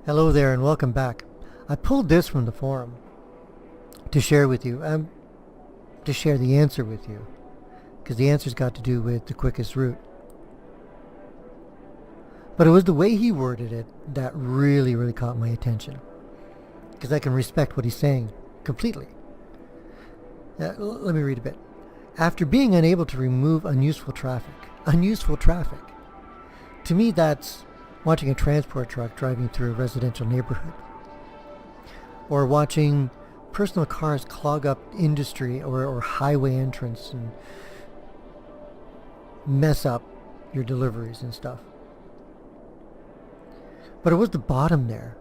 Hello there and welcome back. I pulled this from the forum to share with you, to share the answer with you, because the answer's got to do with the quickest route. But it was the way he worded it that really caught my attention, because I can respect what he's saying completely. Let me read a bit. After being unable to remove unuseful traffic, to me that's watching a transport truck driving through a residential neighborhood, or watching personal cars clog up industry or highway entrance and mess up your deliveries and stuff. But it was the bottom there,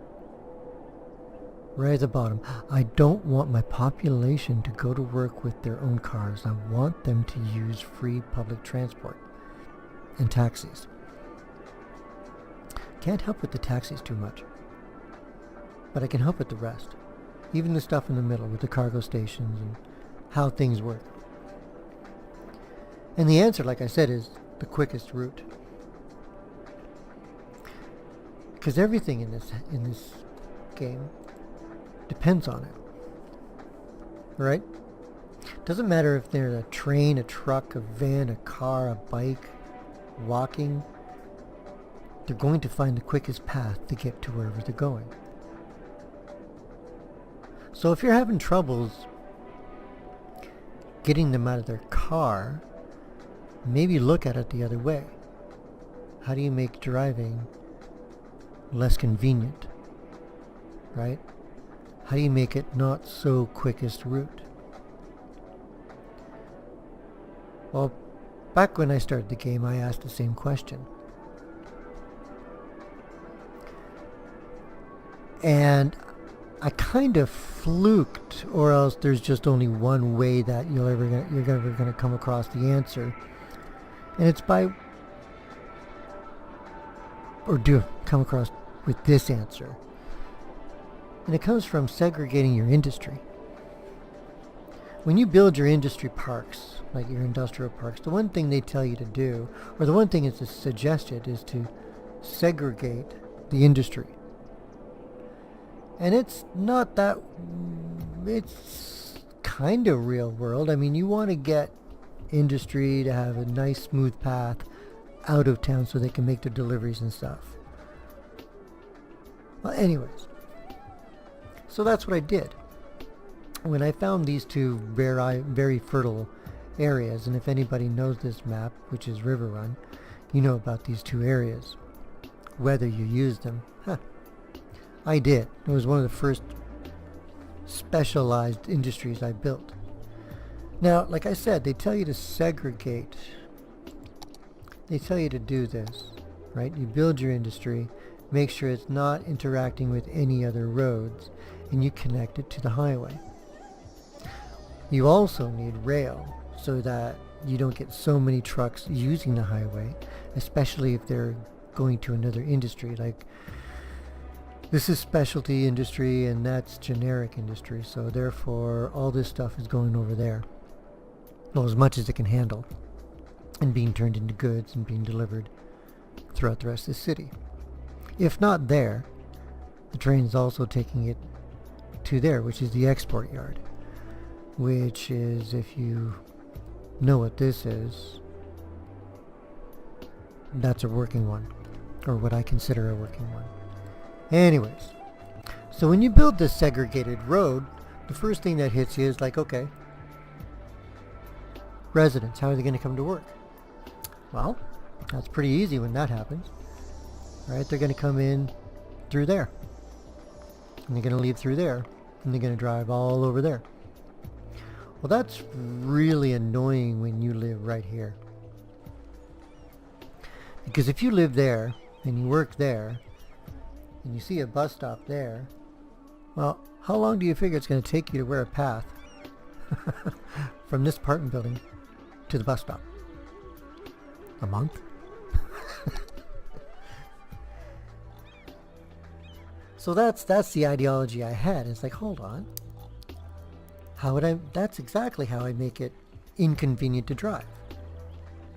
right at the bottom. I don't want my population to go to work with their own cars. I want them to use free public transport and taxis. Can't help with the taxis too much, but I can help with the rest. Even the stuff in the middle with the cargo stations and how things work. And the answer, like I said, is the quickest route. Because everything in this game depends on it. Right? Doesn't matter if they're a train, a truck, a van, a car, a bike, walking. They're going to find the quickest path to get to wherever they're going. So if you're having troubles getting them out of their car, maybe look at it the other way. How do you make driving less convenient? Right? How do you make it not so quickest route? Well, back when I started the game, I asked the same question. And I kind of fluked, or else there's just only one way that you're ever going to come across the answer, and it's come across with this answer, and it comes from segregating your industry. When you build your industry parks, like your industrial parks, the one thing they tell you to do, or the one thing is suggested, is to segregate the industry. And it's not that, it's kind of real world. I mean, you want to get industry to have a nice smooth path out of town so they can make their deliveries and stuff. Well, anyways, so that's what I did. When I found these two very fertile areas, and if anybody knows this map, which is River Run, you know about these two areas, whether you use them. I did. It was one of the first specialized industries I built. Now, like I said, they tell you to segregate. They tell you to do this, right? You build your industry, make sure it's not interacting with any other roads, and you connect it to the highway. You also need rail so that you don't get so many trucks using the highway, especially if they're going to another industry. Like, this is specialty industry and that's generic industry, so therefore all this stuff is going over there. Well, as much as it can handle, and being turned into goods and being delivered throughout the rest of the city. If not there, the train is also taking it to there, which is the export yard, which is, if you know what this is, that's a working one, or what I consider a working one. Anyways, so when you build this segregated road, the first thing that hits you is like, okay, residents, how are they going to come to work? Well, that's pretty easy when that happens, right? They're going to come in through there, and they're going to leave through there, and they're going to drive all over there. Well, that's really annoying when you live right here. Because if you live there, and you work there, and you see a bus stop there, well, how long do you figure it's going to take you to wear a path from this apartment building to the bus stop? A month? So that's the ideology I had. It's like, hold on. That's exactly how I make it inconvenient to drive.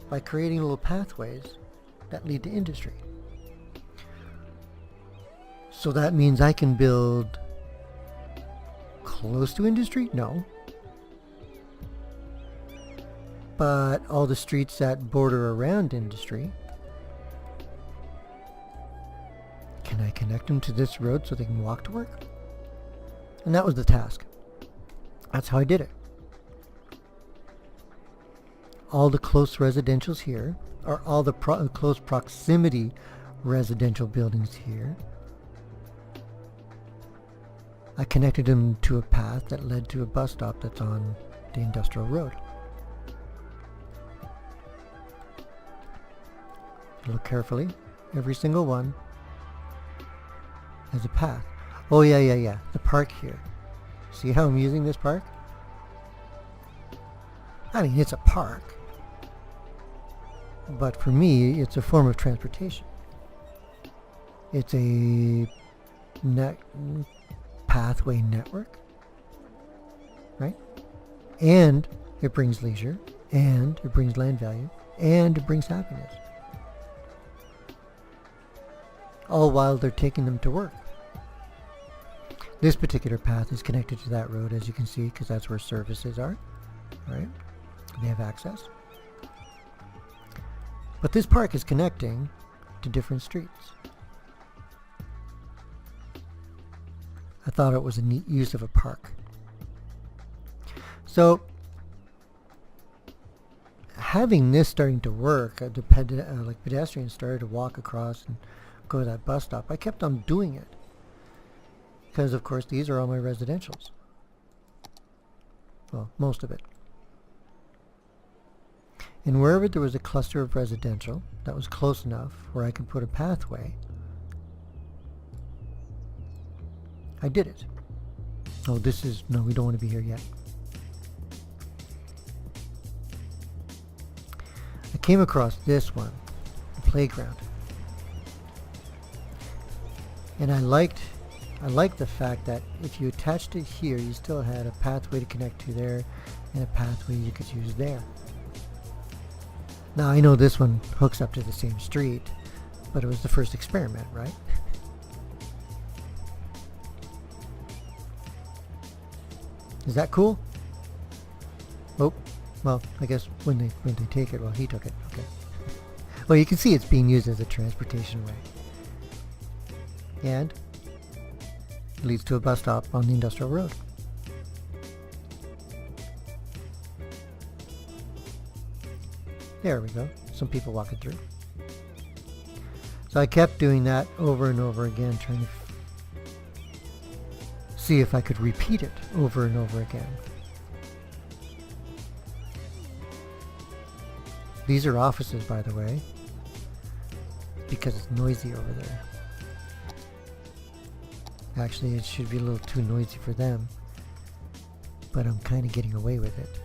By creating little pathways that lead to industry. So that means I can build close to industry? No. But all the streets that border around industry, can I connect them to this road so they can walk to work? And that was the task. That's how I did it. All the close residentials here, or all the close proximity residential buildings here, I connected them to a path that led to a bus stop that's on the industrial road. Look carefully. Every single one has a path. Oh yeah. The park here. See how I'm using this park? I mean, it's a park. But for me, it's a form of transportation. It's a pathway network, right? And it brings leisure, and it brings land value, and it brings happiness. All while they're taking them to work. This particular path is connected to that road, as you can see, because that's where services are, right? They have access. But this park is connecting to different streets. I thought it was a neat use of a park. So, having this starting to work, like pedestrians started to walk across and go to that bus stop, I kept on doing it. Because, of course, these are all my residentials. Well, most of it. And wherever there was a cluster of residential that was close enough where I could put a pathway, I did it. Oh, no, we don't want to be here yet. I came across this one, the playground. And I liked the fact that if you attached it here, you still had a pathway to connect to there and a pathway you could use there. Now I know this one hooks up to the same street, but it was the first experiment, right? Is that cool? Oh, well, I guess when they take it, well, he took it. Okay. Well, you can see it's being used as a transportation way. And it leads to a bus stop on the industrial road. There we go. Some people walking through. So I kept doing that over and over again, trying to see if I could repeat it over and over again. These are offices, by the way, because it's noisy over there. Actually, it should be a little too noisy for them, but I'm kind of getting away with it.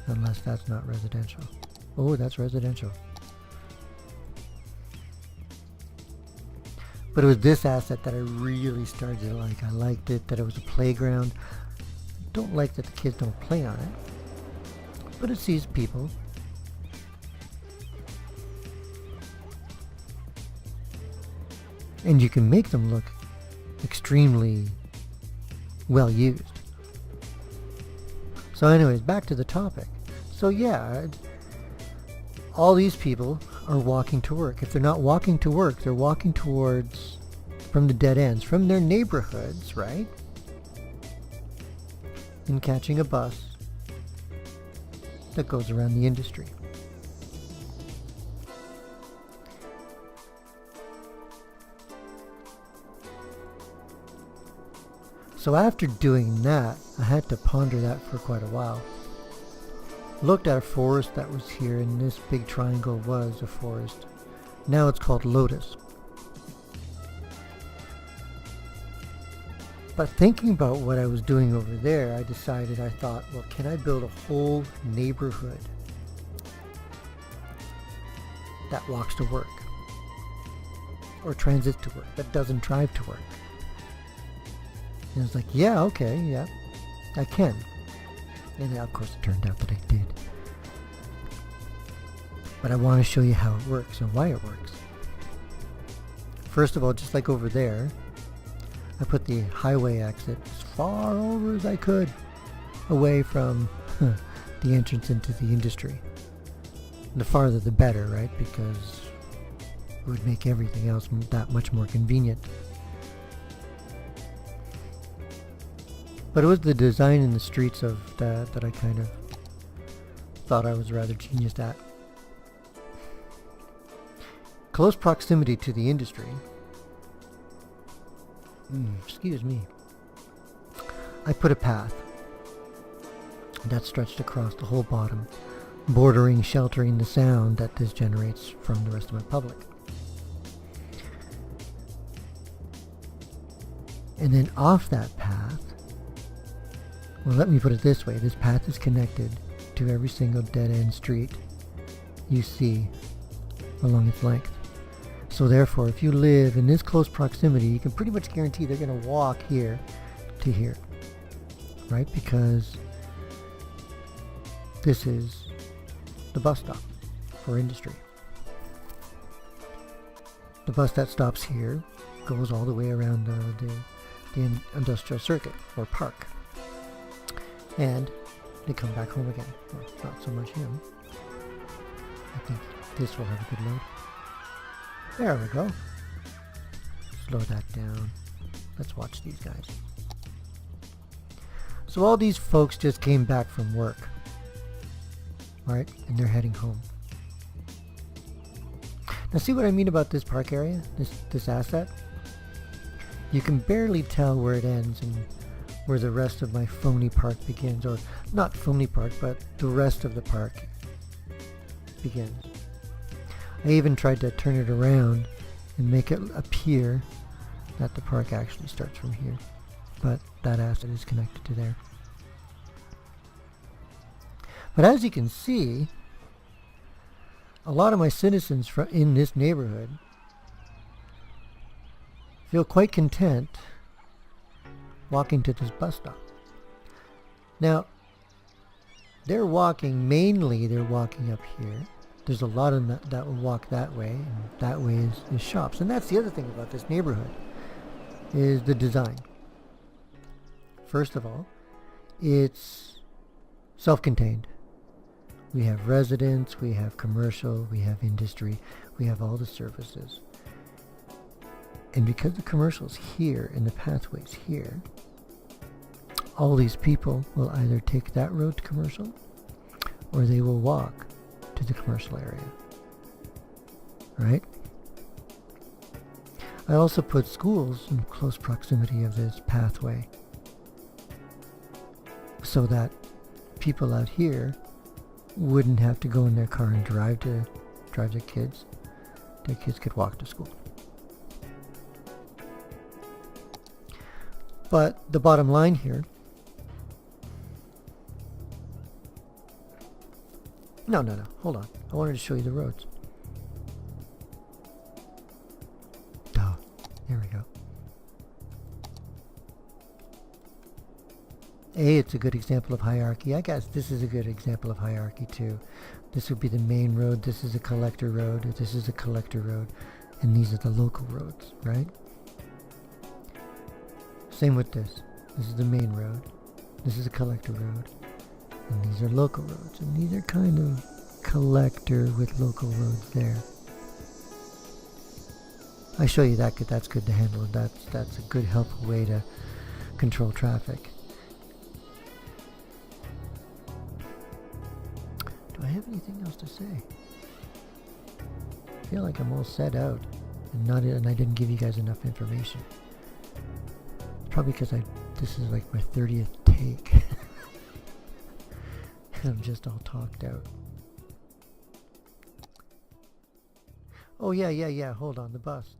Unless that's not residential. Oh, that's residential. But it was this asset that I really started to like. I liked it, that it was a playground. Don't like that the kids don't play on it. But it sees people. And you can make them look extremely well used. So anyways, back to the topic. So yeah, all these people are walking to work. If they're not walking to work, they're walking towards, from the dead ends, from their neighborhoods, right? And catching a bus that goes around the industry. So after doing that, I had to ponder that for quite a while. Looked at a forest that was here, and this big triangle was a forest. Now it's called Lotus. But thinking about what I was doing over there, I thought, well, can I build a whole neighborhood that walks to work? Or transits to work, that doesn't drive to work? And I was like, yeah, okay, yeah, I can. And of course it turned out that I did. But I want to show you how it works and why it works. First of all, just like over there, I put the highway exit as far over as I could away from the entrance into the industry. And the farther the better, right? Because it would make everything else that much more convenient. But it was the design in the streets of that I kind of thought I was rather genius at. Close proximity to the industry. Excuse me. I put a path that stretched across the whole bottom, sheltering the sound that this generates from the rest of my public. And then off that path, well, let me put it this way. This path is connected to every single dead-end street you see along its length. So therefore, if you live in this close proximity, you can pretty much guarantee they're going to walk here to here, right? Because this is the bus stop for industry. The bus that stops here goes all the way around the industrial circuit or park. And they come back home again. Well, not so much him. I think this will have a good load. There we go. Slow that down. Let's watch these guys. So all these folks just came back from work. Right? And they're heading home. Now see what I mean about this park area? This asset? You can barely tell where it ends and where the rest of my phony park begins. Or not phony park, but the rest of the park begins. I even tried to turn it around and make it appear that the park actually starts from here. But that asset is connected to there. But as you can see, a lot of my citizens in this neighborhood feel quite content walking to this bus stop. Now, they're walking up here. There's a lot of that will walk that way, and that way is shops. And that's the other thing about this neighborhood, is the design. First of all, it's self-contained. We have residents, we have commercial, we have industry, we have all the services. And because the commercial's here and the pathway's here, all these people will either take that road to commercial or they will walk to the commercial area. Right? I also put schools in close proximity of this pathway so that people out here wouldn't have to go in their car and drive their kids. Their kids could walk to school. But the bottom line here, no, hold on. I wanted to show you the roads. Oh, there we go. It's a good example of hierarchy. I guess this is a good example of hierarchy too. This would be the main road, this is a collector road, this is a collector road, and these are the local roads, right? Same with this. This is the main road, this is a collector road, and these are local roads, and these are kind of collector with local roads there. I show you that that's good to handle. That's a good helpful way to control traffic. Do I have anything else to say? I feel like I'm all set out and I didn't give you guys enough information. Probably because this is like my 30th take. And I'm just all talked out. Oh yeah, hold on, the bus.